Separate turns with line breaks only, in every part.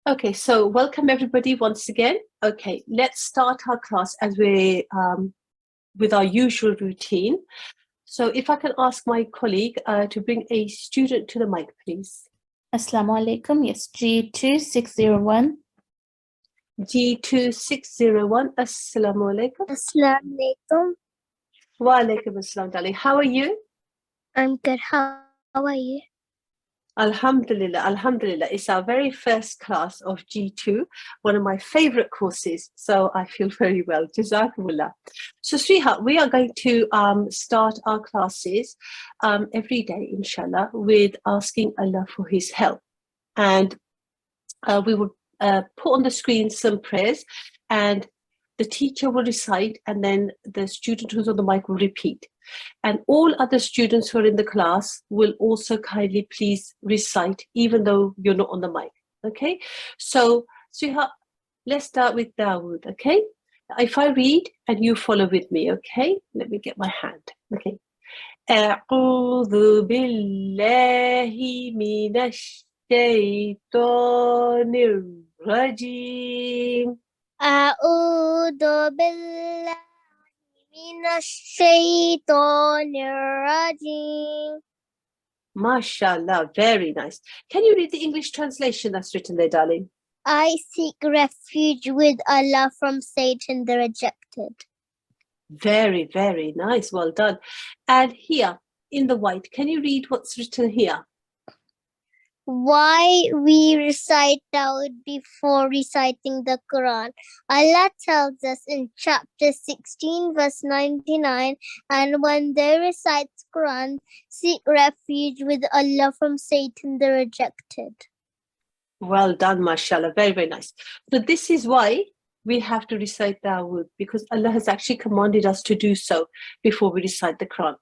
Okay, so welcome everybody once again. Okay, let's start our class as we with our usual routine. So if I can ask my colleague to bring a student to the mic, please.
Assalamu alaikum. Yes, G2601.
G2601. Assalamu alaikum.
Assalamu alaikum.
Wa alaikum assalam, darling. How are you?
I'm good. How are you?
Alhamdulillah, Alhamdulillah. It's our very first class of G2, one of my favorite courses. So I feel very well. Jazakumullah. So Sriha, we are going to start our classes every day, inshallah, with asking Allah for his help. And we will put on the screen some prayers, and the teacher will recite, and then the student who's on the mic will repeat. And all other students who are in the class will also kindly please recite, even though you're not on the mic. Okay? So, Sriha, let's start with Dawood. Okay? If I read and you follow with me, okay? Let me get my hand. Okay. أعوذ بالله من الشيطان الرجيم.
أعوذ بالله من الشيطان الرجيم.
MashaAllah, very nice. Can you read the English translation that's written there, darling?
I seek refuge with Allah from Satan the rejected.
Very, very nice. Well done. And here in the white, can you read what's written here?
Why we recite Dawud before reciting the Quran. Allah tells us in chapter 16 verse 99, and when they recite Quran, seek refuge with Allah from Satan the rejected.
Well done, mashallah. Very, very nice. So this is why we have to recite Dawood, because Allah has actually commanded us to do so before we recite the Quran.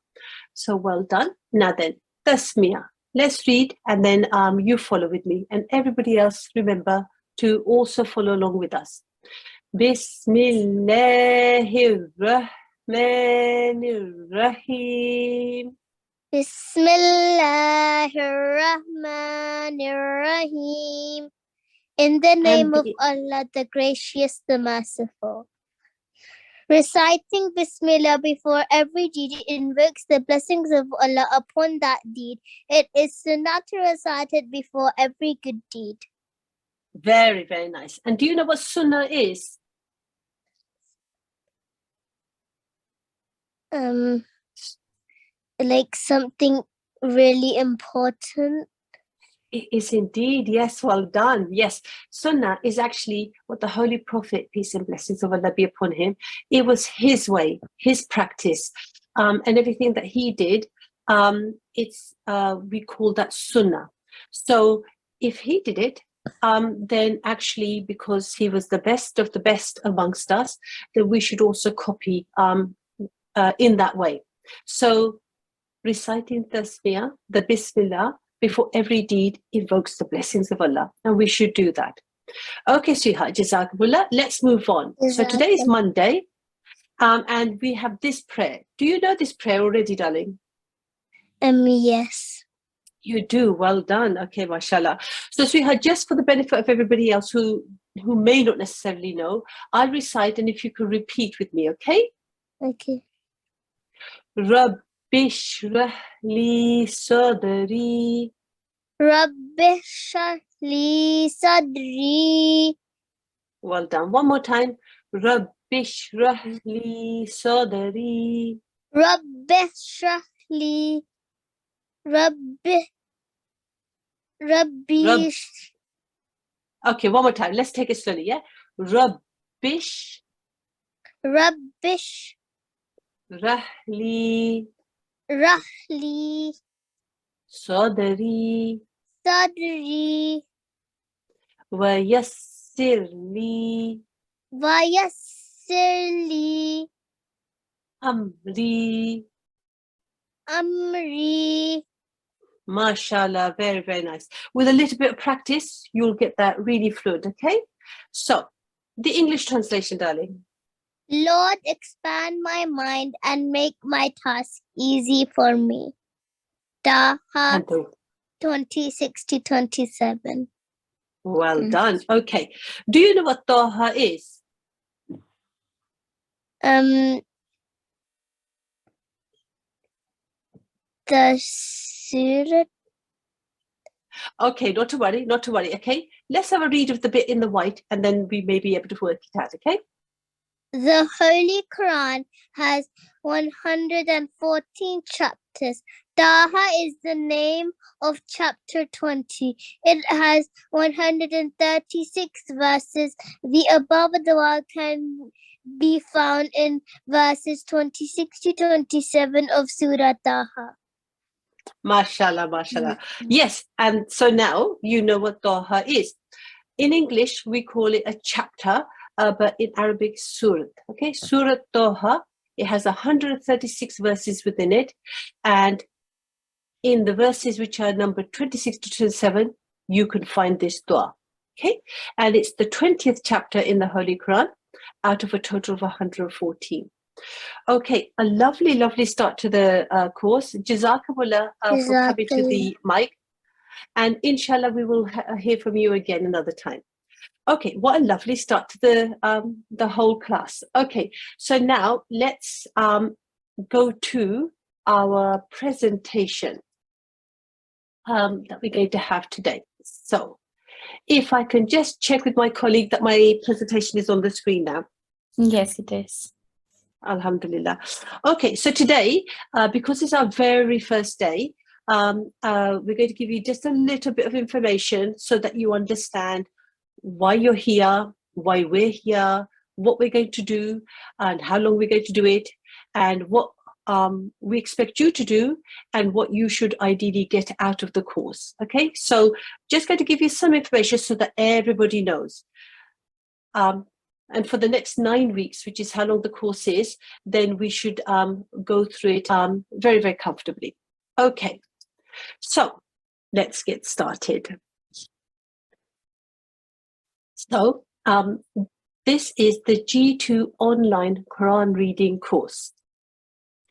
So well done. Now then, Tasmiyah. Let's read, and then you follow with me, and everybody else remember to also follow along with us. Bismillahirrahmanirrahim.
Bismillahirrahmanirrahim. In the name of Allah, the gracious, the merciful. Reciting Bismillah before every deed invokes the blessings of Allah upon that deed. It is sunnah to recite it before every good deed.
Very, very nice. And do you know what sunnah is?
Like something really important.
It is indeed. Yes, well done. Yes, Sunnah is actually what the Holy Prophet, peace and blessings of Allah be upon him, it was his way, his practice, and everything that he did. We call that Sunnah. So if he did it, then actually, because he was the best of the best amongst us, then we should also copy in that way. So reciting Tasbih, the Bismillah, before every deed invokes the blessings of Allah, and we should do that. Okay, Sriha, Jazakumullah. Let's move on. So today is Monday, and we have this prayer. Do you know this prayer already, darling?
Yes.
You do. Well done. Okay, mashallah. So Sriha, just for the benefit of everybody else who may not necessarily know, I'll recite, and if you could repeat with me, okay?
Okay.
Rabbi shrah li sadri.
Rabbi shrah li sadri.
Well done. One more time. Rabbi shrah li sadri.
Rabbi shrah li. Rabbi.
Okay, one more time. Let's take it slowly, yeah? Rabbish.
Rabbish.
Rahli.
Rahli.
Sadri.
Sadri.
Wayassirli.
Vayassirli.
Amri.
Amri.
Mashallah, very, very nice. With a little bit of practice, you'll get that really fluent, okay? So, the English translation, darling.
Lord, expand my mind and make my task easy for me. Taha 2060-27.
Well done. Okay. Do you know what Taha is?
The surah.
Okay, not to worry, not to worry. Okay, let's have a read of the bit in the white and then we may be able to work it out. Okay.
The Holy Quran has 114 chapters. Taha is the name of chapter 20. It has 136 verses. The above dua can be found in verses 26 to 27 of Surah Taha.
Mashallah, mashallah. Yes, and so now you know what Taha is. In English, we call it a chapter, but in Arabic, surat. Okay, Surat Taha. It has 136 verses within it, and in the verses which are numbered 26 to 27, you can find this dua. Okay, and it's the 20th chapter in the Holy Quran out of a total of 114. Okay, a lovely, lovely start to the course. Jazakallah for coming to the mic. And inshallah, we will hear from you again another time. Okay, what a lovely start to the whole class. Okay, so now let's go to our presentation that we're going to have today. So if I can just check with my colleague that my presentation is on the screen now.
Yes, it is.
Alhamdulillah. Okay, so today, because it's our very first day, we're going to give you just a little bit of information so that you understand why you're here, why we're here, what we're going to do, and how long we're going to do it, and what we expect you to do, and what you should ideally get out of the course. Okay, so just going to give you some information so that everybody knows. And for the next 9 weeks, which is how long the course is, then we should go through it very, very comfortably. Okay, so let's get started. So this is the G2 online Quran reading course.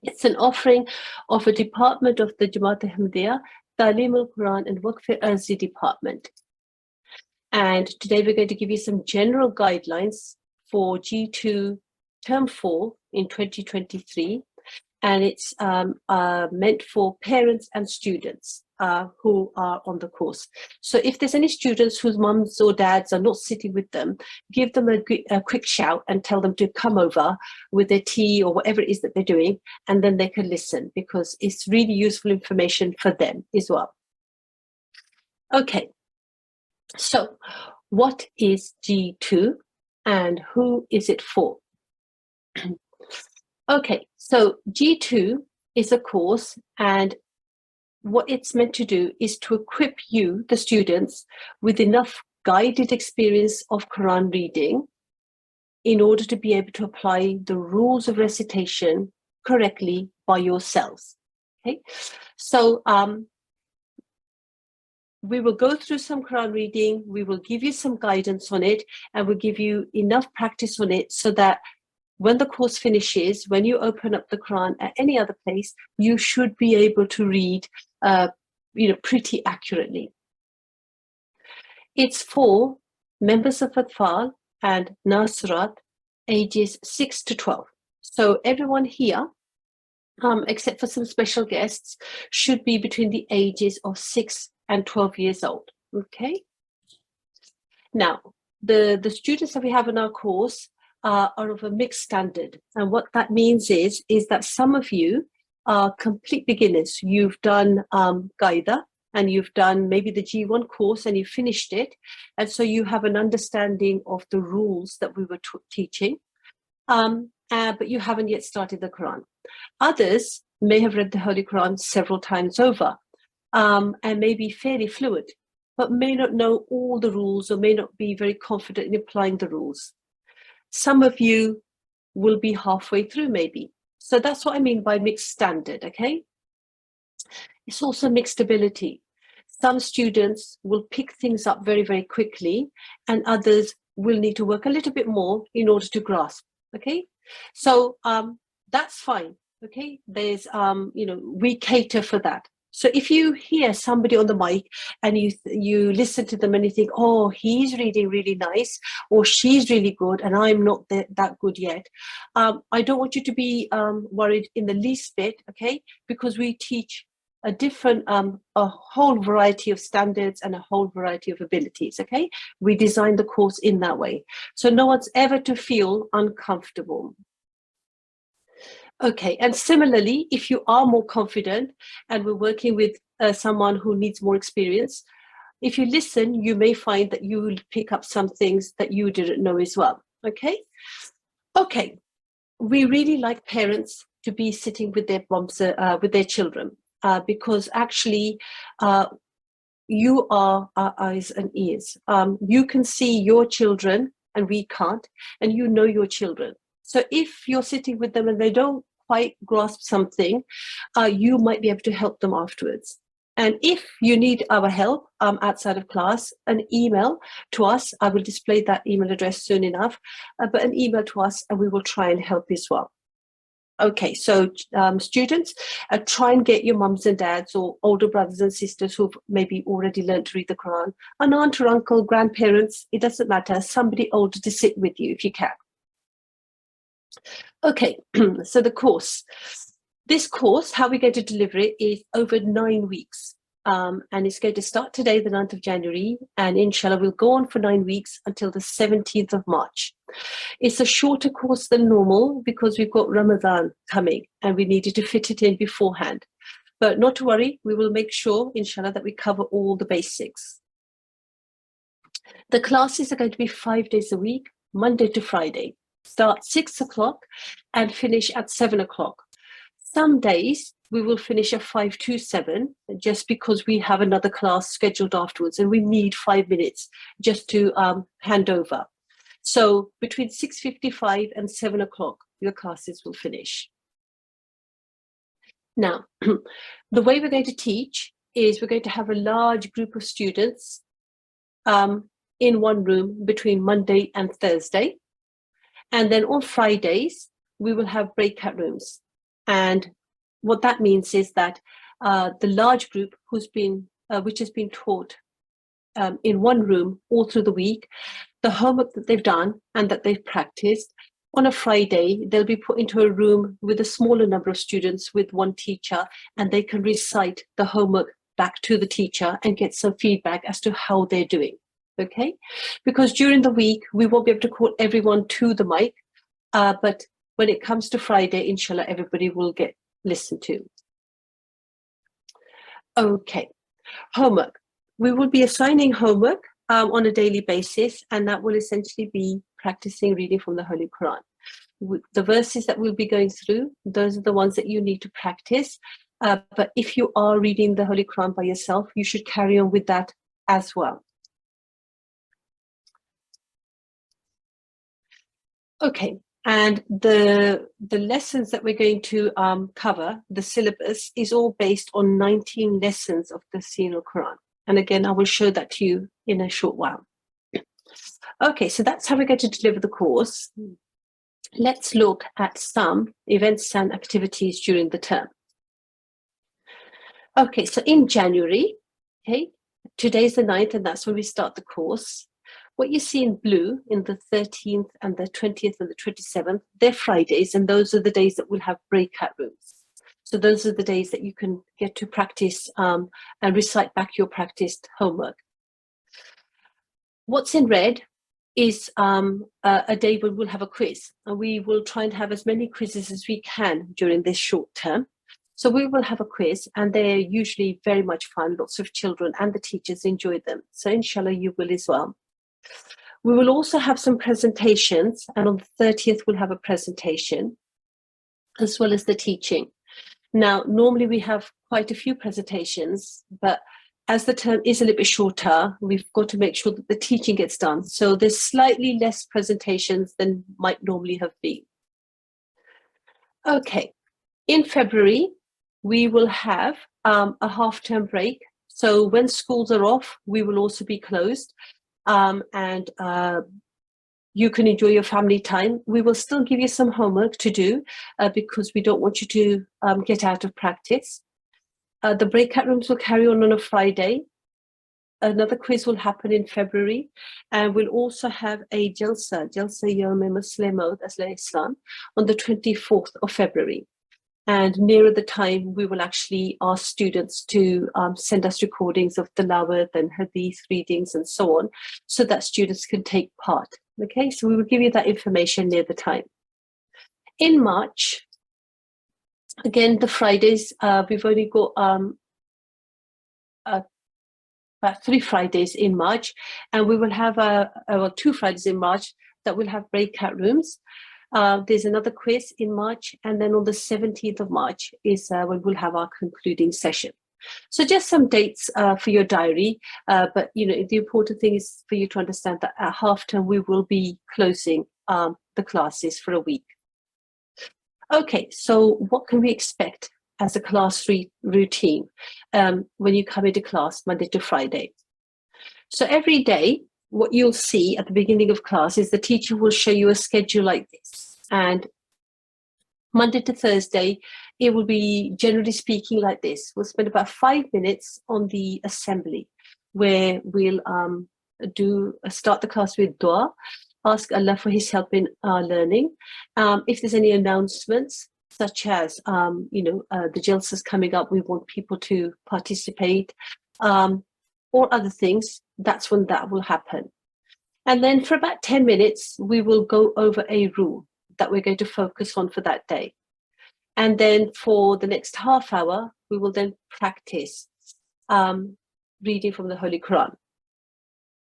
It's an offering of a department of the Jamaat-e-Ahmadiyya, Talimul-Quran and Waqf-e-Arzi department. And today we're going to give you some general guidelines for G2 Term 4 in 2023. And it's meant for parents and students who are on the course. So if there's any students whose mums or dads are not sitting with them, give them a quick shout and tell them to come over with their tea or whatever it is that they're doing, and then they can listen, because it's really useful information for them as well. Okay, so what is G2 and who is it for? Okay, so G2 is a course, and what it's meant to do is to equip you, the students, with enough guided experience of Quran reading in order to be able to apply the rules of recitation correctly by yourselves. Okay, so we will go through some Quran reading, we will give you some guidance on it, and we'll give you enough practice on it so that when the course finishes, when you open up the Quran at any other place, you should be able to read pretty accurately. It's for members of Atfal and Nasirat, ages 6 to 12. So everyone here, except for some special guests, should be between the ages of 6 and 12 years old. Okay. Now, the students that we have in our course are of a mixed standard, and what that means is that some of you are complete beginners. You've done Qaida, and you've done maybe the G1 course and you finished it, and so you have an understanding of the rules that we were teaching, but you haven't yet started the Quran. Others may have read the Holy Quran several times over and may be fairly fluent, but may not know all the rules or may not be very confident in applying the rules. Some of you will be halfway through maybe. So that's what I mean by mixed standard, okay? It's also mixed ability. Some students will pick things up very, very quickly, and others will need to work a little bit more in order to grasp, okay? So that's fine, okay? There's, we cater for that. So if you hear somebody on the mic and you listen to them and you think, oh, he's reading really nice, or she's really good, and I'm not that good yet, I don't want you to be worried in the least bit, okay? Because we teach a whole variety of standards and a whole variety of abilities, okay? We design the course in that way. So no one's ever to feel uncomfortable. Okay, and similarly, if you are more confident and we're working with someone who needs more experience, if you listen, you may find that you will pick up some things that you didn't know as well, okay? Okay, we really like parents to be sitting with their moms, with their children, because actually you are our eyes and ears. You can see your children and we can't, and you know your children. So if you're sitting with them and they don't quite grasp something, you might be able to help them afterwards. And if you need our help outside of class, an email to us. I will display that email address soon enough, but an email to us and we will try and help as well. Okay, so students, try and get your mums and dads or older brothers and sisters who've maybe already learned to read the Quran, an aunt or uncle, grandparents, it doesn't matter, somebody older to sit with you if you can. Okay, so the course. This course, how we're going to deliver it is over 9 weeks. And it's going to start today, the 9th of January, and inshallah we'll go on for 9 weeks until the 17th of March. It's a shorter course than normal because we've got Ramadan coming and we needed to fit it in beforehand. But not to worry, we will make sure, inshallah, that we cover all the basics. The classes are going to be 5 days a week, Monday to Friday. Start 6 o'clock and finish at 7 o'clock. Some days we will finish at 5 to 7 just because we have another class scheduled afterwards and we need 5 minutes just to hand over. So between 6:55 and 7 o'clock, your classes will finish. Now, the way we're going to teach is we're going to have a large group of students in one room between Monday and Thursday. And then on Fridays, we will have breakout rooms. And what that means is that the large group which has been taught in one room all through the week, the homework that they've done and that they've practiced, on a Friday, they'll be put into a room with a smaller number of students with one teacher, and they can recite the homework back to the teacher and get some feedback as to how they're doing. Okay, because during the week we won't be able to call everyone to the mic, but when it comes to Friday, inshallah, everybody will get listened to. Okay, homework. We will be assigning homework on a daily basis, and that will essentially be practicing reading from the Holy Quran. The verses that we'll be going through, those are the ones that you need to practice. But if you are reading the Holy Quran by yourself, you should carry on with that as well. Okay, and the lessons that we're going to cover, the syllabus, is all based on 19 lessons of the Quran. And again, I will show that to you in a short while. Okay, so that's how we're going to deliver the course. Let's look at some events and activities during the term. Okay, so in January, okay, today's the 9th, and that's when we start the course. What you see in blue in the 13th and the 20th and the 27th, they're Fridays, and those are the days that we'll have breakout rooms. So those are the days that you can get to practice and recite back your practiced homework. What's in red is a day when we'll have a quiz, and we will try and have as many quizzes as we can during this short term. So we will have a quiz, and they're usually very much fun. Lots of children and the teachers enjoy them. So inshallah, you will as well. We will also have some presentations, and on the 30th, we'll have a presentation as well as the teaching. Now, normally we have quite a few presentations, but as the term is a little bit shorter, we've got to make sure that the teaching gets done. So there's slightly less presentations than might normally have been. Okay, in February, we will have a half-term break. So when schools are off, we will also be closed. And you can enjoy your family time. We will still give you some homework to do because we don't want you to get out of practice. the breakout rooms will carry on a Friday. Another quiz will happen in February, and we'll also have a Jalsa Yawm Muslimo, that's Islam, on the 24th of February. And nearer the time, we will actually ask students to send us recordings of tilawat and hadith readings and so on, so that students can take part. Okay, so we will give you that information near the time. In March, again, the Fridays, we've only got about 3 Fridays in March, and we will have 2 Fridays in March that will have breakout rooms. There's another quiz in March, and then on the 17th of March is when we'll have our concluding session. So just some dates for your diary, but the important thing is for you to understand that at half term we will be closing the classes for a week. Okay, so what can we expect as a class routine when you come into class Monday to Friday? So every day, what you'll see at the beginning of class is the teacher will show you a schedule like this. And Monday to Thursday, it will be, generally speaking, like this. We'll spend about 5 minutes on the assembly, where we'll start the class with dua, ask Allah for his help in our learning. If there's any announcements, such as, the Jalsa's coming up, we want people to participate, or other things, that's when that will happen. And then for about 10 minutes, we will go over a rule that we're going to focus on for that day. And then for the next half hour, we will then practice reading from the Holy Quran.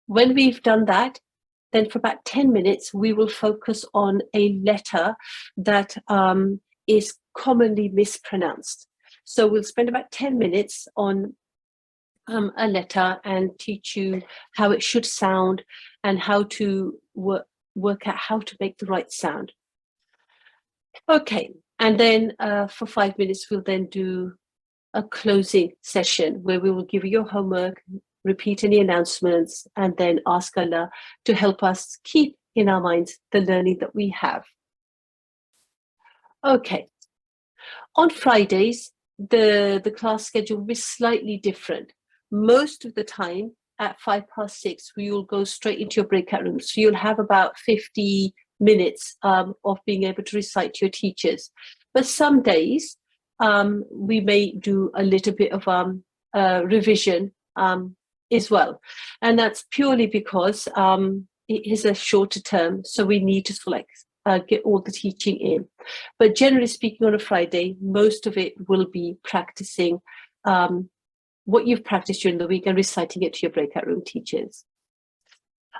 When we've done that, then for about 10 minutes, we will focus on a letter that is commonly mispronounced. So we'll spend about 10 minutes on a letter and teach you how it should sound and how to work out how to make the right sound. Okay, and then for 5 minutes, we'll then do a closing session where we will give you your homework, repeat any announcements, and then ask Allah to help us keep in our minds the learning that we have. Okay, on Fridays, the class schedule will be slightly different. Most of the time at 6:05, we will go straight into your breakout room. So you'll have about 50 minutes of being able to recite to your teachers. But some days we may do a little bit of revision as well. And that's purely because it is a shorter term, so we need to get all the teaching in. But generally speaking, on a Friday, most of it will be practicing what you've practiced during the week and reciting it to your breakout room teachers.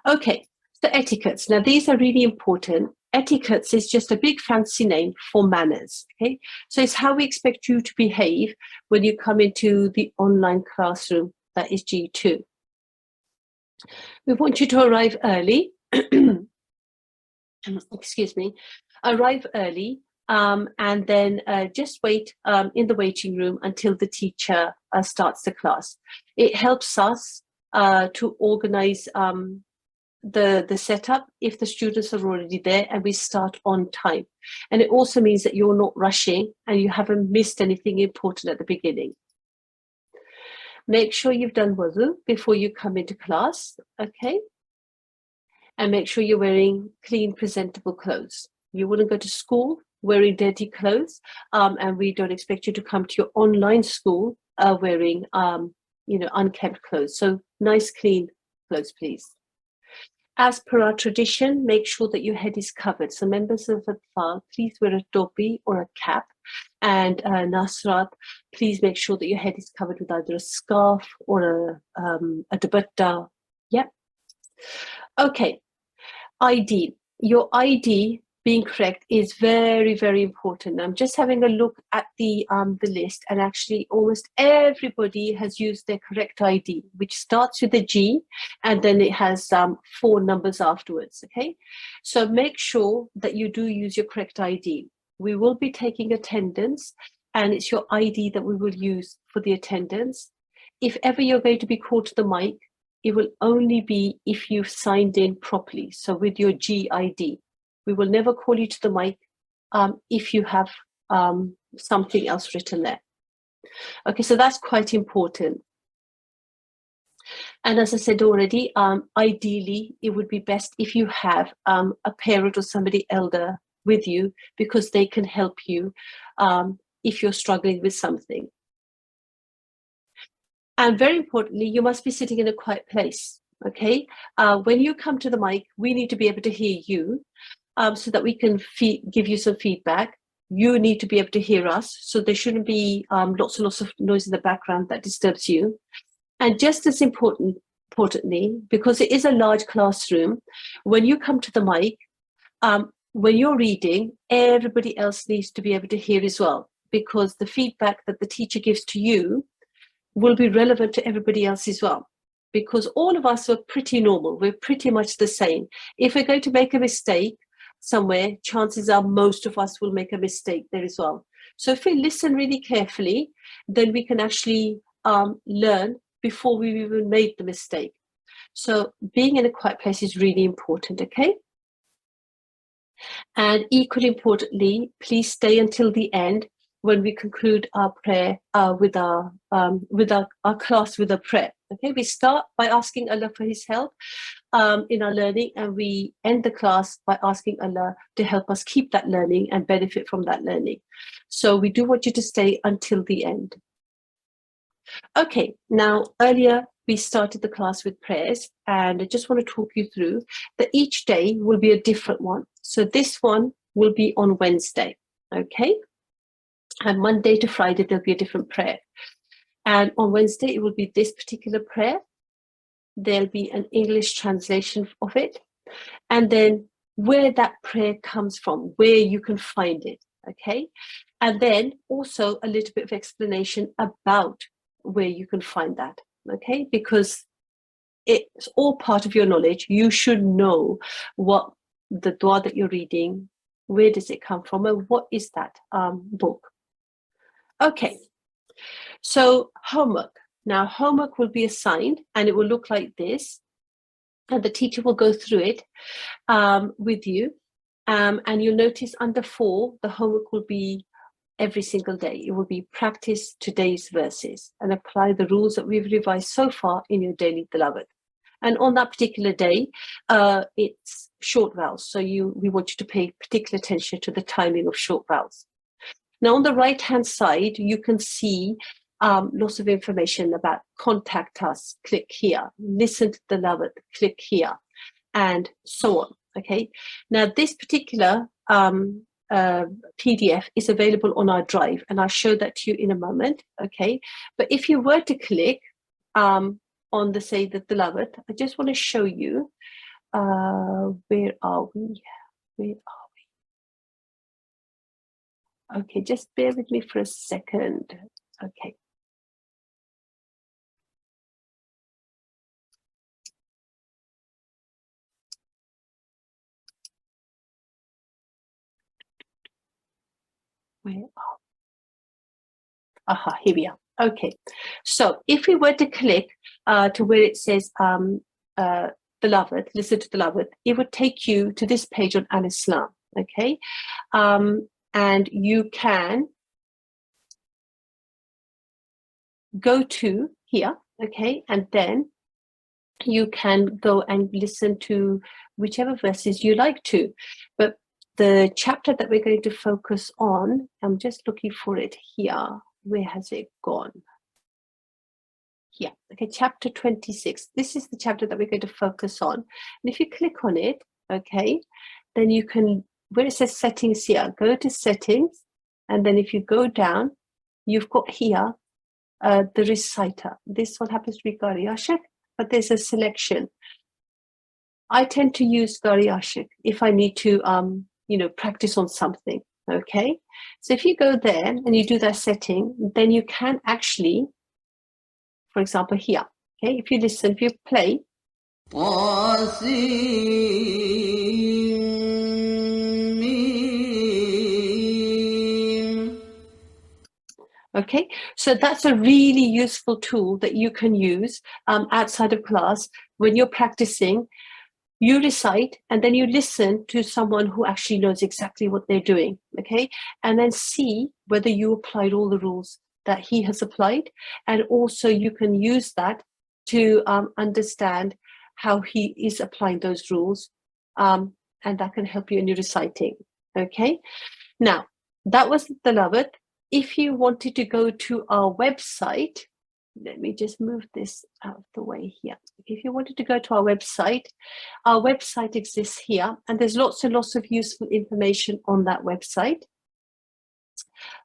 Okay, so etiquettes. Now, these are really important. Etiquettes is just a big fancy name for manners, okay? So it's how we expect you to behave when you come into the online classroom, that is G2. We want you to arrive early. Excuse me, arrive early, and then just wait in the waiting room until the teacher starts the class. It helps us to organize the setup if the students are already there and we start on time. And it also means that you're not rushing and you haven't missed anything important at the beginning. Make sure you've done wudu before you come into class, okay? And make sure you're wearing clean, presentable clothes. You wouldn't go to school wearing dirty clothes, and we don't expect you to come to your online school wearing, unkempt clothes. So nice, clean clothes, please. As per our tradition, make sure that your head is covered. So members of the Atfal, please wear a topi or a cap. And Nasrat, please make sure that your head is covered with either a scarf or a dupatta. Yeah. Okay. ID. Your ID being correct is very, very important. I'm just having a look at the list, and actually almost everybody has used their correct ID, which starts with a G and then it has 4 numbers afterwards. Okay, so make sure that you do use your correct ID. We will be taking attendance, and it's your ID that we will use for the attendance. If ever you're going to be called to the mic, it will only be if you've signed in properly. So with your GID, we will never call you to the mic if you have something else written there. Okay, so that's quite important. And as I said already, ideally, it would be best if you have a parent or somebody elder with you, because they can help you if you're struggling with something. And very importantly, you must be sitting in a quiet place. Okay, when you come to the mic, we need to be able to hear you so that we can give you some feedback. You need to be able to hear us, so there shouldn't be lots and lots of noise in the background that disturbs you. And just as importantly, because it is a large classroom, when you come to the mic, when you're reading, everybody else needs to be able to hear as well, because the feedback that the teacher gives to you will be relevant to everybody else as well, because all of us are pretty normal. We're pretty much the same. If we're going to make a mistake somewhere, chances are most of us will make a mistake there as well. So if we listen really carefully, then we can actually learn before we've even made the mistake. So being in a quiet place is really important, okay? And equally importantly, please stay until the end when we conclude our prayer with our class with a prayer. Okay, we start by asking Allah for His help in our learning, and we end the class by asking Allah to help us keep that learning and benefit from that learning. So we do want you to stay until the end. Okay, now earlier we started the class with prayers, and I just want to talk you through that each day will be a different one. So this one will be on Wednesday, okay? And Monday to Friday, there'll be a different prayer. And on Wednesday, it will be this particular prayer. There'll be an English translation of it. And then where that prayer comes from, where you can find it, okay? And then also a little bit of explanation about where you can find that, okay? Because it's all part of your knowledge. You should know what the dua that you're reading, where does it come from, and what is that book. Okay, so homework. Now homework will be assigned, and it will look like this, and the teacher will go through it with you, and you'll notice under 4, the homework will be every single day. It will be practice today's verses and apply the rules that we've revised so far in your daily tilawat. And on that particular day, it's short vowels. So we want you to pay particular attention to the timing of short vowels. Now on the right-hand side, you can see lots of information about contact us, click here, listen to the tilawat, click here, and so on, okay? Now this particular PDF is available on our drive, and I'll show that to you in a moment, okay? But if you were to click on the, say, the tilawat, I just want to show you, where are we? Where are we? Okay, just bear with me for a second, okay. Where are we? Aha, here we are. Okay, so if we were to click to where it says tilawat, listen to tilawat, it would take you to this page on Al-Islam, okay? And you can go to here, okay? And then you can go and listen to whichever verses you like to. But the chapter that we're going to focus on, I'm just looking for it here. Where has it gone? Here, okay, chapter 26. This is the chapter that we're going to focus on. And if you click on it, okay, then you can, where it says settings here, go to settings. And then if you go down, you've got here the reciter. This one happens to be Qari Ashik, but there's a selection. I tend to use Qari Ashik if I need to, practice on something. Okay, so if you go there and you do that setting, then you can actually, for example, here, okay, if you listen, if you play, okay, so that's a really useful tool that you can use outside of class when you're practicing. You recite and then you listen to someone who actually knows exactly what they're doing, okay? And then see whether you applied all the rules that he has applied, and also you can use that to understand how he is applying those rules, and that can help you in your reciting. Okay, now that was the Tilawat. If you wanted to go to our website, let me just move this out of the way here. If you wanted to go to our website exists here, and there's lots and lots of useful information on that website.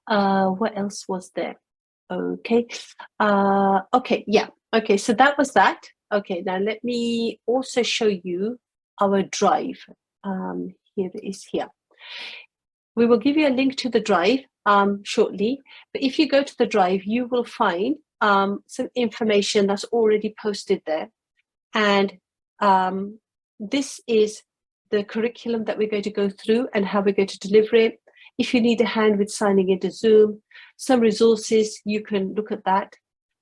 What else was there? Okay, okay, yeah, okay, so that was that. Okay, now let me also show you our drive. Here it is here. We will give you a link to the drive shortly, but if you go to the drive, you will find some information that's already posted there. And this is the curriculum that we're going to go through and how we're going to deliver it. If you need a hand with signing into Zoom, some resources, you can look at that,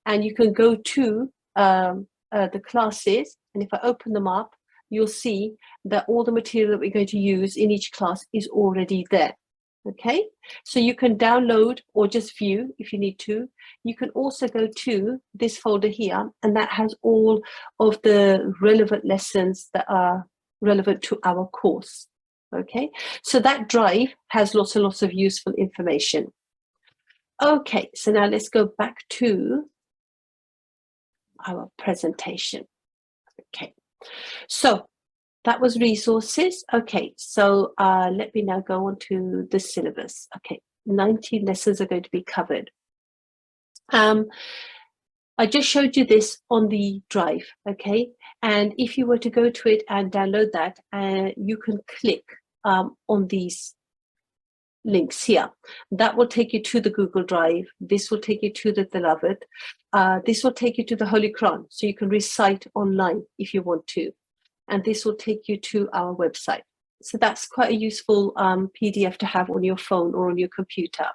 and you can go to the classes. And if I open them up, you'll see that all the material that we're going to use in each class is already there. Okay, so you can download or just view if you need to. You can also go to this folder here, and that has all of the relevant lessons that are relevant to our course. Okay, so that drive has lots and lots of useful information. Okay, so now let's go back to our presentation. Okay, so that was resources. Okay, so let me now go on to the syllabus. Okay, 19 lessons are going to be covered. I just showed you this on the drive, okay? And if you were to go to it and download that, you can click on these links here. That will take you to the Google Drive. This will take you to the Tilawat. This will take you to the Holy Quran, so you can recite online if you want to. And this will take you to our website. So that's quite a useful PDF to have on your phone or on your computer.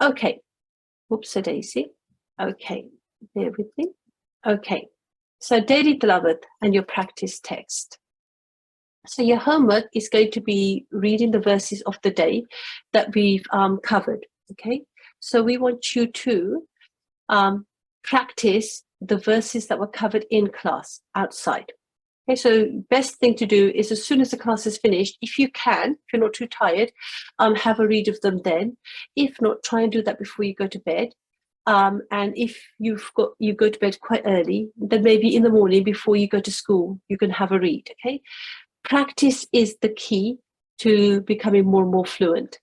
Okay, whoops-a-daisy. Okay, bear with me. Okay, so daily Tilawat and your practice text. So your homework is going to be reading the verses of the day that we've covered, okay? So we want you to practice the verses that were covered in class outside. Okay, so best thing to do is as soon as the class is finished, if you can, if you're not too tired, have a read of them then. If not, try and do that before you go to bed. And if you go to bed quite early, then maybe in the morning before you go to school, you can have a read, okay? Practice is the key to becoming more and more fluent.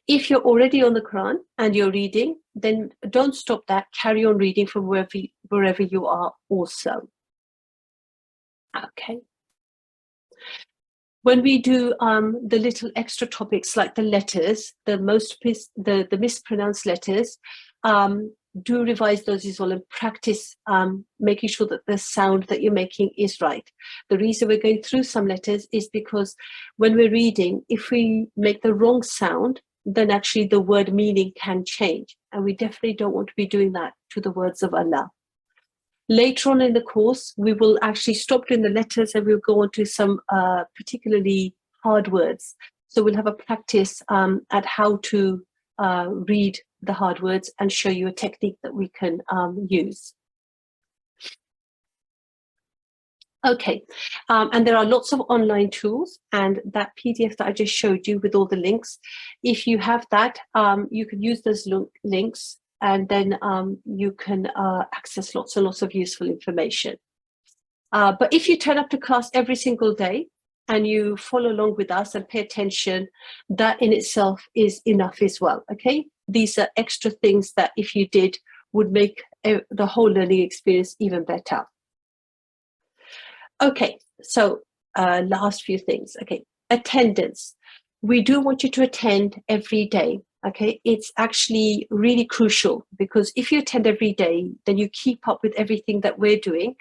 If you're already on the Quran and you're reading, then don't stop that. Carry on reading from wherever you are also. Okay. When we do the little extra topics like the letters, the mispronounced letters, do revise those as well and practice making sure that the sound that you're making is right. The reason we're going through some letters is because when we're reading, if we make the wrong sound, then actually the word meaning can change. And we definitely don't want to be doing that to the words of Allah. Later on in the course, we will actually stop doing the letters and we'll go on to some particularly hard words. So we'll have a practice at how to read the hard words and show you a technique that we can use. Okay, and there are lots of online tools, and that PDF that I just showed you with all the links, if you have that, you can use those links, and then you can access lots and lots of useful information. But if you turn up to class every single day and you follow along with us and pay attention, that in itself is enough as well, okay? These are extra things that if you did would make the whole learning experience even better. Okay, so last few things. Okay, attendance. We do want you to attend every day. Okay, it's actually really crucial because if you attend every day, then you keep up with everything that we're doing.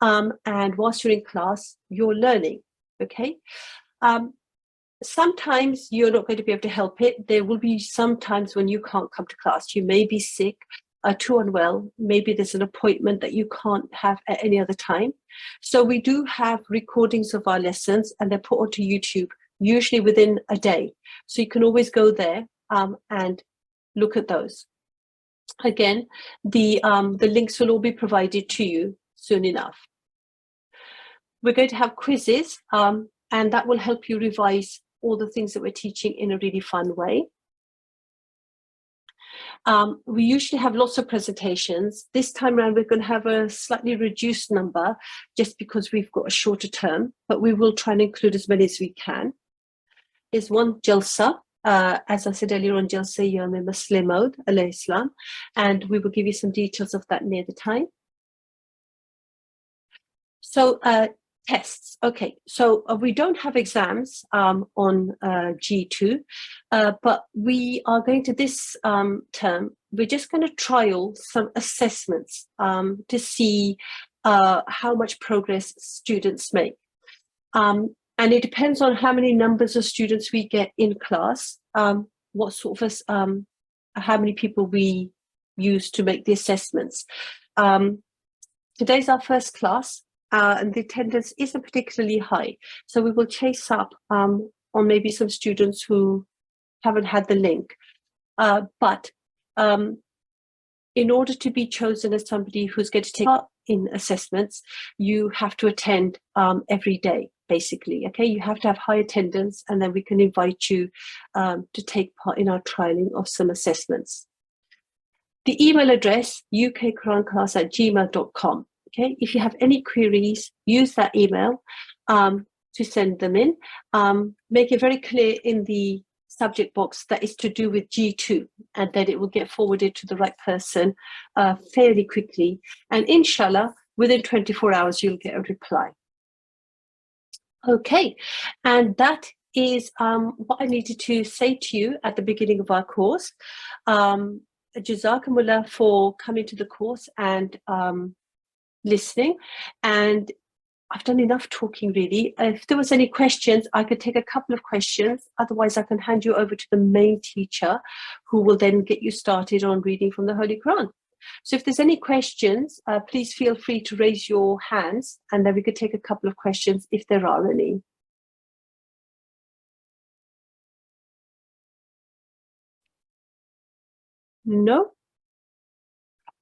And whilst you're in class, you're learning. Okay. Sometimes you're not going to be able to help it. There will be some times when you can't come to class. You may be sick, too unwell. Maybe there's an appointment that you can't have at any other time. So we do have recordings of our lessons and they're put onto YouTube usually within a day. So you can always go there and look at those. Again, the links will all be provided to you soon enough. We're going to have quizzes, and that will help you revise all the things that we're teaching in a really fun way. We usually have lots of presentations. This time around, we're going to have a slightly reduced number just because we've got a shorter term, but we will try and include as many as we can. There's one Jalsa, as I said earlier on, Jalsa Yawm Muslimod alayhi Islam, and we will give you some details of that near the time. So tests. Okay, so we don't have exams on G2, but we are going to this term, we're just going to trial some assessments to see how much progress students make. And it depends on how many numbers of students we get in class, what sort of how many people we use to make the assessments. Today's our first class. And the attendance isn't particularly high. So we will chase up on maybe some students who haven't had the link. But in order to be chosen as somebody who's going to take part in assessments, you have to attend every day, basically. Okay, you have to have high attendance, and then we can invite you to take part in our trialing of some assessments. The email address, ukquranclass@gmail.com. Okay, if you have any queries, use that email to send them in. Make it very clear in the subject box that it's to do with G2, and then it will get forwarded to the right person fairly quickly. And inshallah, within 24 hours, you'll get a reply. Okay, and that is what I needed to say to you at the beginning of our course. Jazakumullah for coming to the course and listening, and I've done enough talking really. If there was any questions, I could take a couple of questions, otherwise I can hand you over to the main teacher who will then get you started on reading from the Holy Quran. So if there's any questions, please feel free to raise your hands, and then we could take a couple of questions if there are any. No?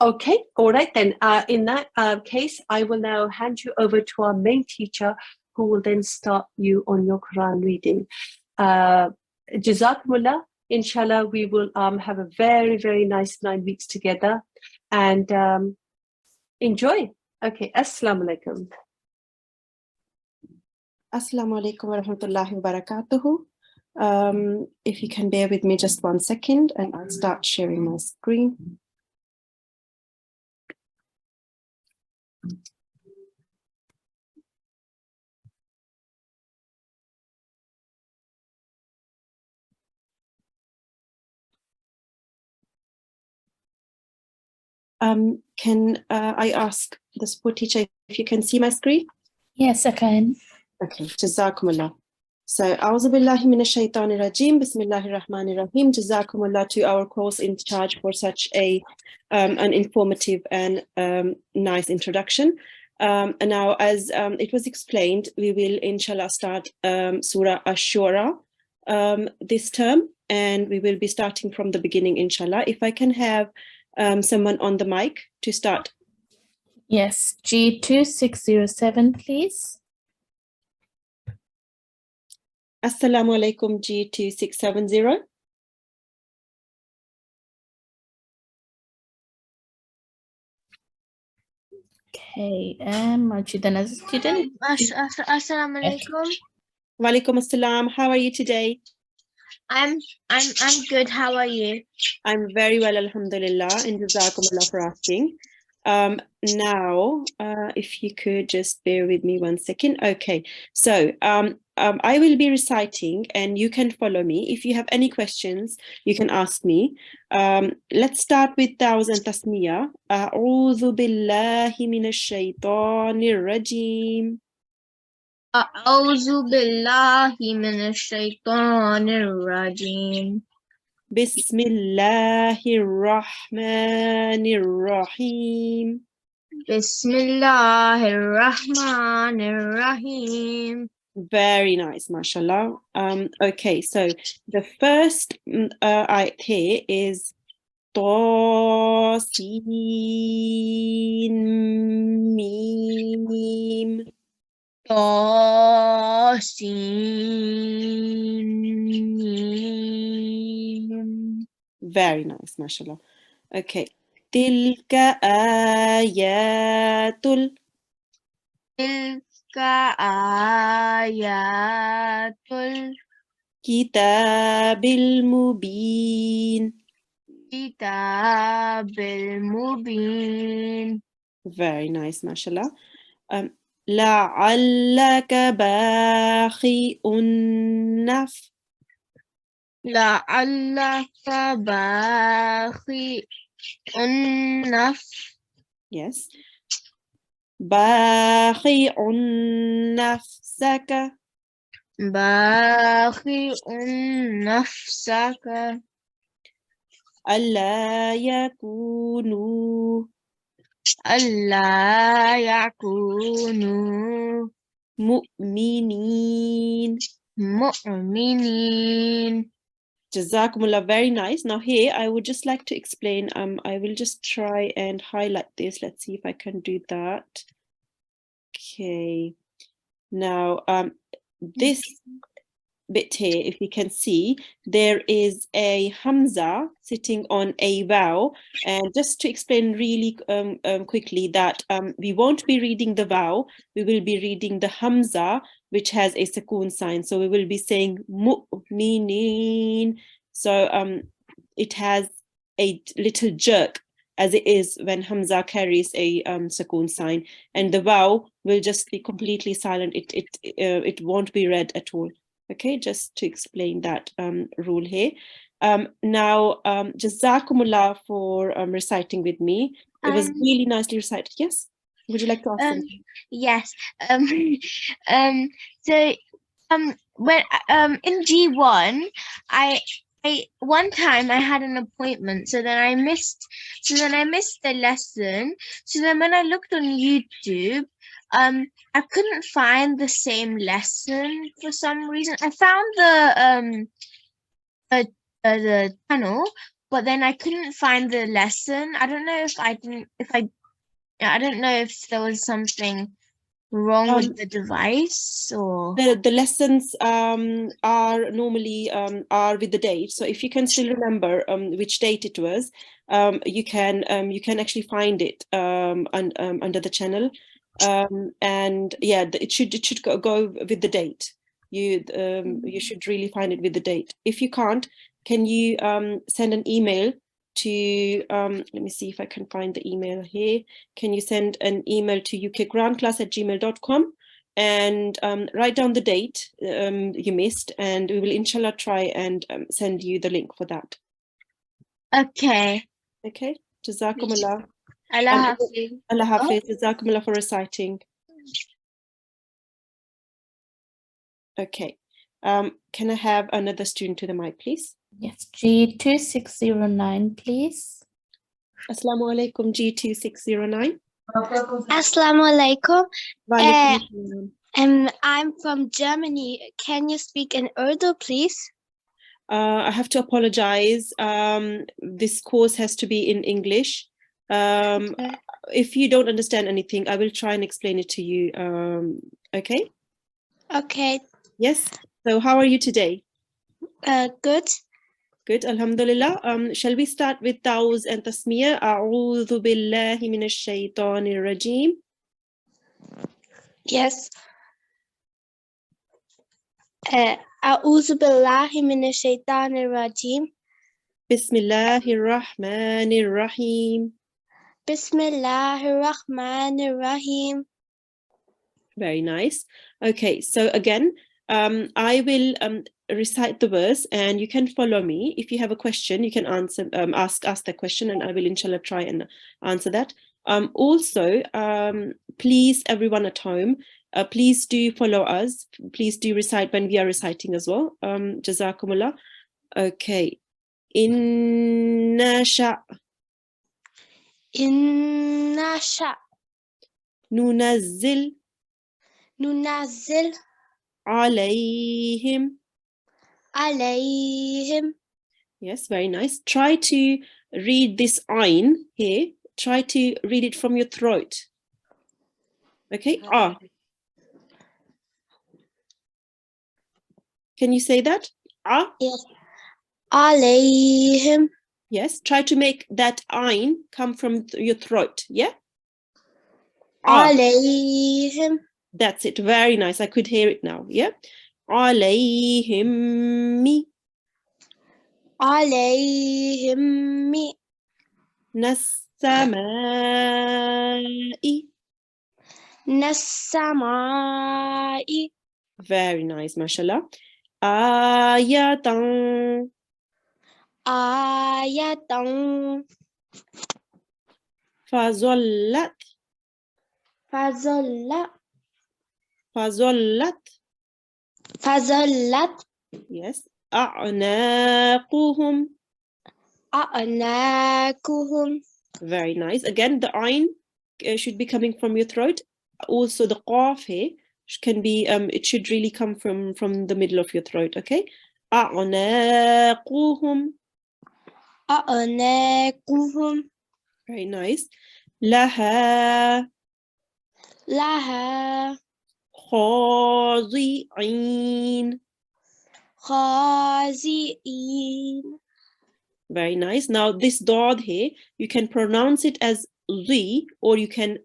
Okay, all right then. In that case, I will now hand you over to our main teacher who will then start you on your Quran reading. Jazakumullah. Inshallah, we will have a very, very nice 9 weeks together, and enjoy. Okay, Assalamu alaikum.
Assalamu alaikum wa rahmatullahi wa barakatuhu. If you can bear with me just 1 second, and I'll start sharing my screen. Can I ask the support teacher if you can see my screen?
Yes, I can.
Okay, Jazakumullah. So, A'udhu billahi minash shaitanir rajim, Bismillahir Rahmanir Rahim. Jazakumullah to our course in charge for such an informative and nice introduction. And now, as it was explained, we will inshallah start Surah Ash-Shura this term, and we will be starting from the beginning, inshallah. If I can have someone on the mic to start.
Yes, G2607, please.
Assalamu alaikum, G2670.
Okay, Majid, another student.
Assalamu alaikum.
Wa alaikum assalam. How are you today?
I'm good. How are you?
I'm very well, alhamdulillah, and jazakumullah for asking. Now, if you could just bear with me 1 second. Okay, so I will be reciting and you can follow me. If you have any questions, you can ask me. Let's start with Thousand Tasmiyah. A'udhu billahi minash shaitanir rajim.
A'udhu billahi minash shaitanir rajim.
Bismillahir Rahmanir Rahim.
Bismillahir Rahmanir Rahim.
Very nice, mashallah. Okay, so the first ayat here is Ta Sin Mim.
Ta Sin Mim.
Very nice, mashallah. Okay. Tilka ayatul
Tilka ayatul
kitabil mubin.
kitabil mubin.
Very nice, mashallah. لعلك باخئ نفسك.
La'allaka bakhi'un nafs.
Yes. باخئ نفسك
Bakhi'un nafsaka.
ألا يكونوا
Alla yakunu
مؤمنين.
mu'minin.
Jazakumullah, very nice. Now here I would just like to explain. I will just try and highlight this. Let's see if I can do that. Okay. Now this bit here, if you can see, there is a hamza sitting on a vowel. And just to explain really quickly that we won't be reading the vowel, we will be reading the hamza, which has a sukoon sign. So we will be saying mu'minin. So it has a little jerk, as it is when hamza carries a sukoon sign, and the vowel will just be completely silent. It won't be read at all. Okay, just to explain that rule here. Now, Jazakumullah for reciting with me. It was really nicely recited. Yes? Would you like to ask something?
Yes. So when in G1, I one time I had an appointment, so then I missed the lesson. So then when I looked on YouTube, I couldn't find the same lesson for some reason. I found the channel, but then I couldn't find the lesson. I don't know if I don't know if there was something wrong with the device or
The lessons are normally are with the date. So if you can still remember which date it was, you can actually find it under the channel. And yeah, it should go with the date. You should really find it with the date. If you can't, can you send an email to let me see if I can find the email here. Can you send an email to ukquran@gmail.com and write down the date you missed, and we will inshallah try and send you the link for that.
okay.
Okay, Jazakumullah.
Allah Hafiz.
Allah Hafiz. Jazakumullah for reciting. Okay, can I have another student to the mic, please?
Yes, G2609, please.
Assalamu alaikum, G2609.
Assalamu alaikum.
Walaikum assalam.
I'm from Germany. Can you speak in Urdu, please?
I have to apologize. This course has to be in English.
Okay.
If you don't understand anything, I will try and explain it to you. Okay?
Okay.
Yes. So how are you today?
Good.
Good, alhamdulillah. Shall we start with Ta'awuz and Tasmiyah? A'udhu billahi minash shaitanir rajim.
Yes. A'udhu billahi minash shaitanir rajim.
Bismillahir rahmanir rahim.
Bismillahir rahmanir rahim.
Very nice. Okay, so again, I will recite the verse and you can follow me. If you have a question, you can answer, ask the question, and I will inshallah try and answer that. Also, please, everyone at home, please do follow us. Please do recite when we are reciting as well. Jazakumullah. Okay. Inna sha.
Inna sha.
Nunazzil.
Nunazzil.
Alayhim.
Alayhim.
Yes, very nice. Try to read this ayn here. Try to read it from your throat. Okay. Ah. Can you say that? Ah.
Yes. Alayhim.
Yes. Try to make that ayn come from your throat. Yeah. Ah.
Alayhim.
That's it. Very nice. I could hear it now. Yeah. Alayhim.
Alayhim.
Nas-samai.
Nas-samai.
Very nice, mashallah. Ayatan.
Ayatan.
Fazollat.
Fazollat.
Fazollat.
Fazollat.
Yes. A'naquhum.
A'nakuhum.
Very nice. Again, the ayn should be coming from your throat. Also, the qaf here can be, it should really come from the middle of your throat, okay? A'naquhum.
A'nakuhum.
Very nice. Laha.
Laha.
Khadi'in.
Khazi'in.
Very nice. Now this dod here, you can pronounce it as zi or you can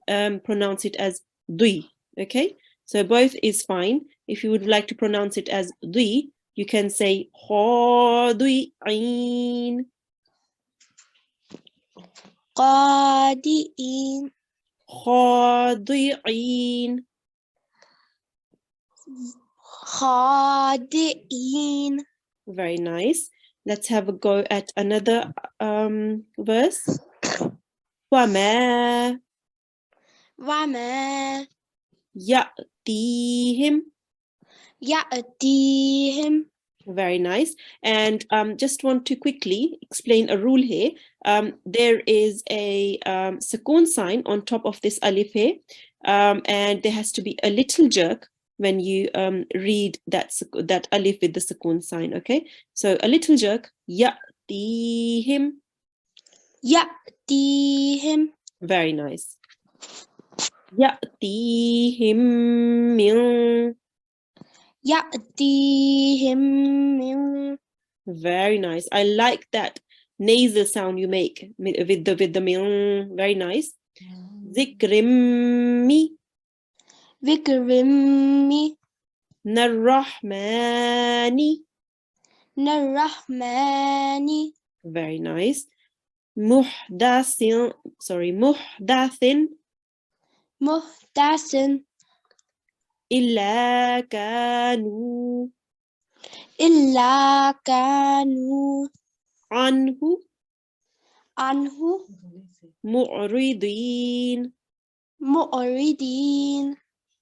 pronounce it as dui. Okay, so both is fine. If you would like to pronounce it as dui, you can say khadi'in.
Qadi'in.
Khadi'in.
Khadi'in.
Very nice. Let's have a go at another verse. وَمَا
Wama.
يَأْتِيهِمْ.
Ya'tihim.
Very nice. And just want to quickly explain a rule here. There is a sukoon sign on top of this alif here, and there has to be a little jerk when you read that alif with the sukoon sign. Okay, so a little jerk. Ya'tihim.
Ya'tihim.
Very nice. Ya'tihim min.
Ya'tihim min.
Very nice. I like that nasal sound you make with the min. Very nice. Zikrimmi.
Vikrimmi.
Narrahmani.
Narrahmani.
Very nice. Muhdathin.
Muhtasin.
Illa kanu.
Illa kanu.
Anhu.
Anhu.
Mu'ridin.
Mu'ridin.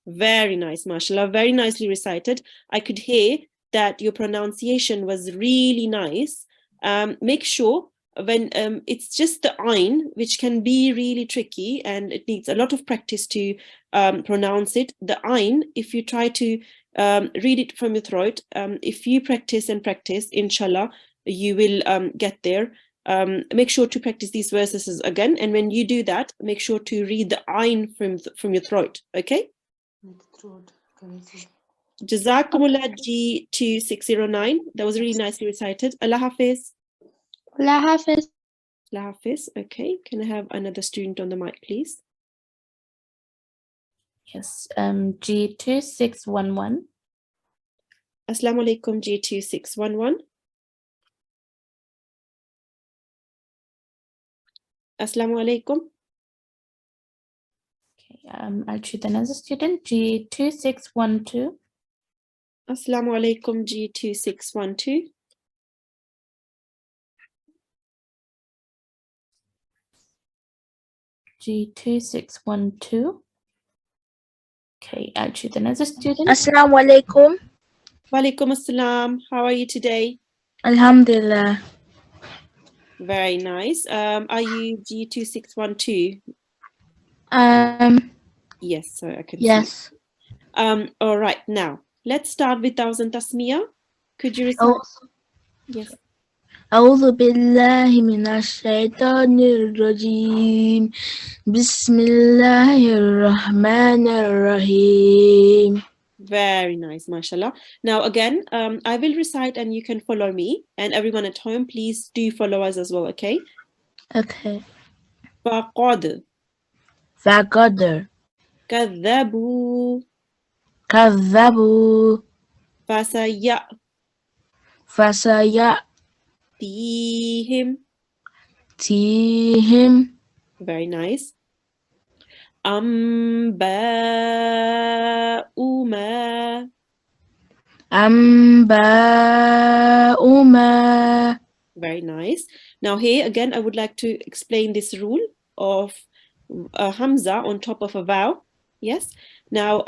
Very nice, mashallah. Very nicely recited. I could hear that your pronunciation was really nice. Make sure when it's just the ayn, which can be really tricky and it needs a lot of practice to pronounce it. The ayn, if you try to read it from your throat, if you practice and practice, inshallah, you will get there. Make sure to practice these verses again. And when you do that, make sure to read the ayn from your throat. Okay? Jazakumullah G2609. That was really nicely recited. Allah Hafiz.
Allah Hafiz.
Allah Hafiz. Okay. Can I have another student on the mic, please?
Yes, G2611.
Assalamu alaikum G2611. Assalamu alaikum.
Okay, I'll choose another student, G2612.
Assalamu alaikum G2612.
G2612. Okay, I'll choose another student.
Assalamu alaikum.
Wa alaikum assalam. How are you today?
Alhamdulillah.
Very nice. Are you G2612?
Yes.
Yes, so I can see.
Yes.
All right, now let's start with thousand tasmiyah. Could you recite? Yes.
أعوذ بالله من الشيطان الرجيم بسم الله الرحمن الرحيم.
Very nice, mashallah. Now again, I will recite and you can follow me, and everyone at home, please do follow us as well, okay?
Okay.
فقد
فقدر
كذبوا
كذبوا
فسيأتيهم.
فسيأتيهم
Very nice. أنباء ما
أنباء ما.
Very nice. Now here again, I would like to explain this rule of Hamza on top of a vowel. Yes. Now,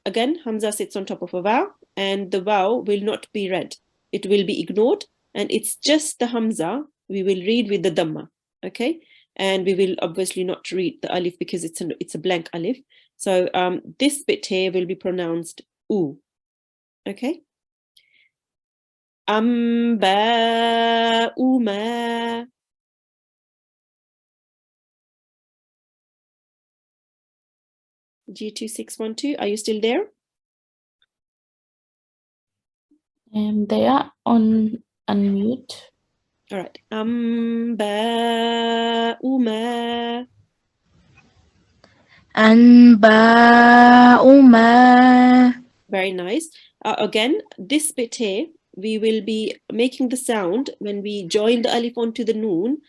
again, Hamza sits on top of a vowel and the vowel will not be read. It will be ignored and it's just the Hamza we will read with the Dhamma. Okay. And we will obviously not read the alif because it's a blank alif. So this bit here will be pronounced U. Okay. أنباء ما G2612, are you still there?
They are on unmute.
All right. أنباء ما
أنباء ما.
Very nice. Again, this bit here, we will be making the sound when we join the alif onto the noon,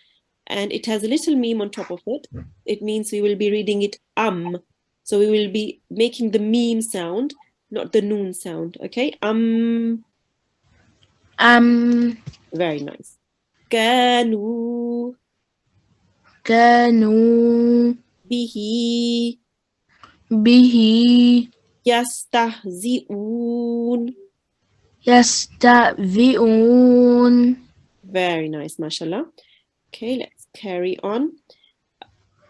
and it has a little meme on top of it. It means we will be reading it So we will be making the meme sound, not the noon sound. Okay. Very nice. كانوا
كانوا
به
به
يستهزئون.
يستهزئون.
Very nice, mashallah. Okay, let's carry on.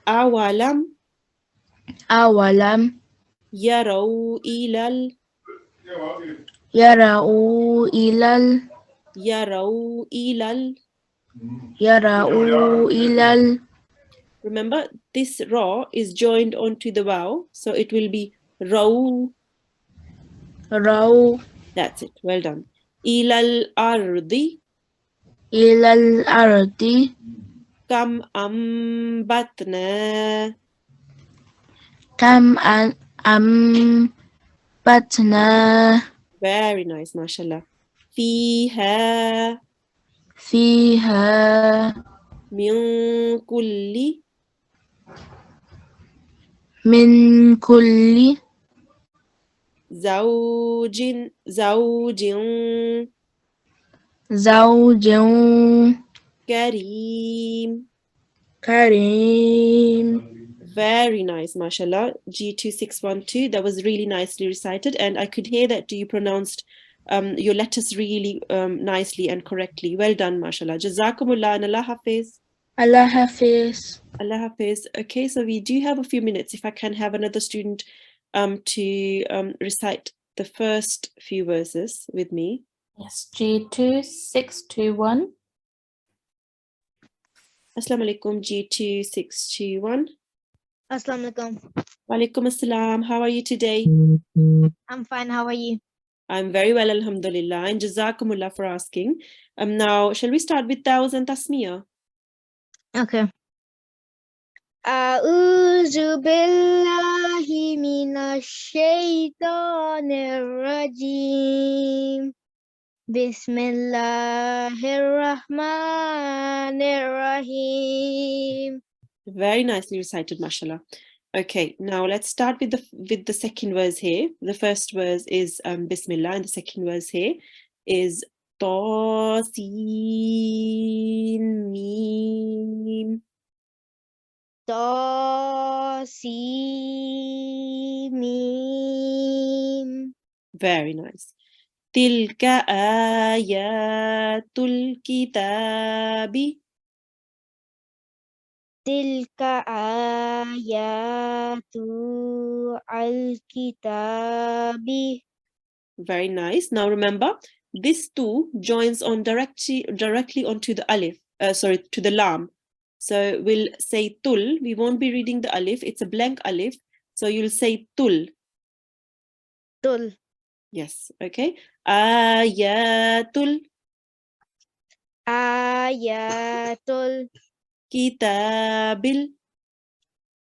أولم
أولم
يروا إلى
يروا إلى
يروا إلى
يروا إلى.
Remember, this ra is joined onto the vowel, so it will be raw.
روا.
That's it. Well done. إلى الأرض
إلى الأرض
كم أنبتنا.
كم أنبتنا.
Very nice, mashallah. فيها
فيها
من كل
من كل
زوج
زوج
كريم.
كريم.
Very nice, mashallah. G2612, that was really nicely recited, and I could hear that you pronounced your letters really nicely and correctly. Well done, mashallah. Jazakumullah and Allah Hafiz.
Allah Hafiz.
Allah Hafiz. Okay, so we do have a few minutes. If I can have another student to recite the first few verses with me.
Yes, G2621.
Assalamu alaikum, G2621.
Assalamu alaikum.
Walaikum assalam. How are you today?
I'm fine. How are you?
I'm very well, alhamdulillah, and jazakumullah for asking. Now, shall we start with thousand tasmiyah?
Okay. أعوذ بالله من الشيطان الرجيم بسم الله الرحمن الرحيم.
Very nicely recited, mashallah. Okay, now let's start with the second verse here. The first verse is Bismillah, and the second verse here is Ta Sin Mim.
Ta Si Mim.
Very nice. Tilka ayatul kitabi.
Tilka ayatu al-kitabi.
Very nice. Now remember, this tu joins on directly onto the alif, to the lam. So we'll say tul. We won't be reading the alif. It's a blank alif. So you'll say tul.
Tul.
Yes. Okay. Ayatul
Ayatul
kitabil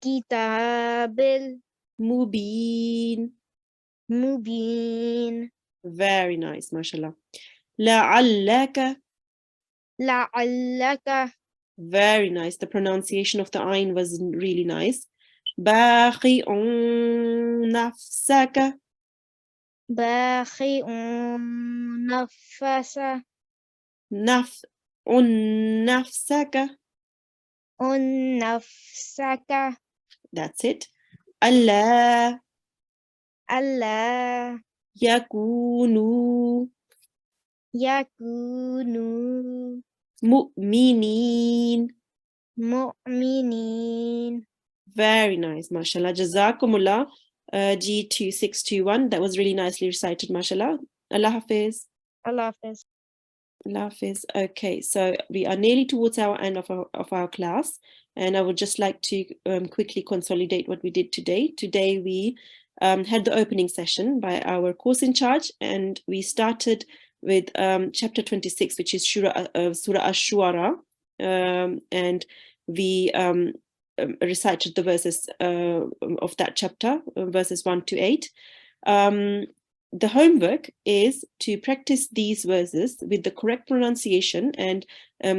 kitabil
mubin.
mubin.
Very nice, mashallah. La'allaka.
La'allaka
Very nice. The pronunciation of the ayn was really nice. Bakhi'un nafsaka.
bakhi'un nafasa
Nafsaka.
nafsaka
That's it. Allah
alla
yakunu
yakunu
mu'minin.
mu'minin.
Very nice, mashallah. Jazakumullah. G2621. That was really nicely recited, mashallah. Allah Hafiz.
Allah Hafiz.
Allah Hafiz. Okay, so we are nearly towards our end of our class, and I would just like to quickly consolidate what we did today. Today we had the opening session by our course in charge, and we started with chapter 26, which is Surah Ash-Shu'ara, and we recited the verses of that chapter, verses 1 to 8. The homework is to practice these verses with the correct pronunciation, and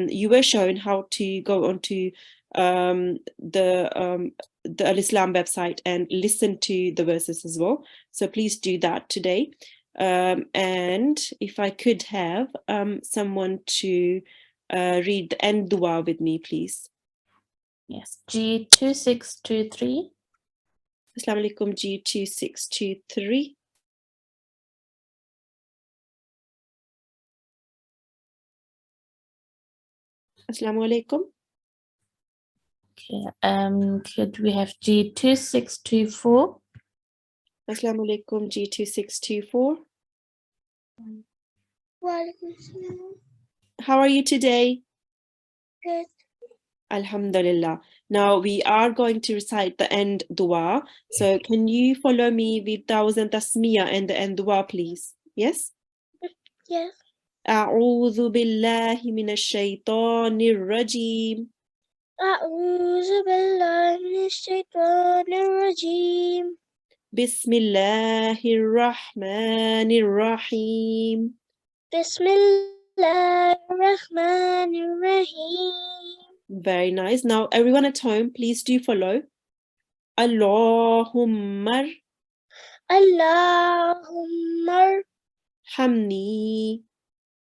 you were shown how to go onto the Al-Islam website and listen to the verses as well. So please do that today. And if I could have someone to read the end dua with me, please.
Yes, G2623.
Assalamu alaikum, G2623. Assalamu alaikum.
Okay, could we have G2624?
Assalamu alaikum, G2624. How are you today?
Good.
Alhamdulillah. Now we are going to recite the end dua. So can you follow me with Thousand Tasmiyah and the end dua, please? Yes?
Yes.
أعوذ بالله من الشيطان الرجيم.
أعوذ بالله من الشيطان الرجيم.
بسم الله الرحمن الرحيم.
بسم الله الرحمن الرحيم.
Very nice. Now everyone at home, please do follow. Allahumma
اللهم
hamni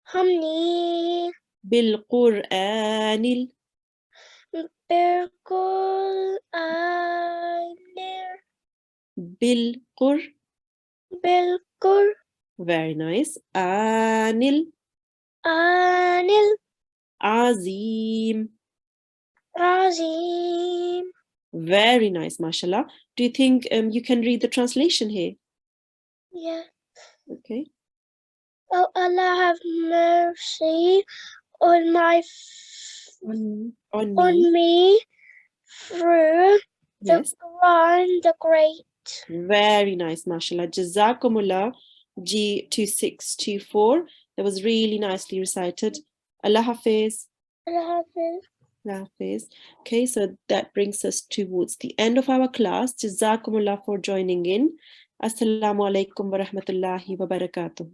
ارحمني
bil-Qur'an
بالقرآن
Very nice. Anil azim.
العظيم.
Very nice, mashallah. Do you think you can read the translation here?
Yeah.
Okay.
Oh Allah, have mercy on my
On
me through
Yes.
the Quran the Great.
Very nice, mashallah. Jazakumullah. G2624. That was really nicely recited. Allah Hafiz.
Allah Hafiz.
Allah Hafiz. Okay, so that brings us towards the end of our class. Jazakumullah for joining in. Assalamu alaikum wa rahmatullahi wa barakatuh.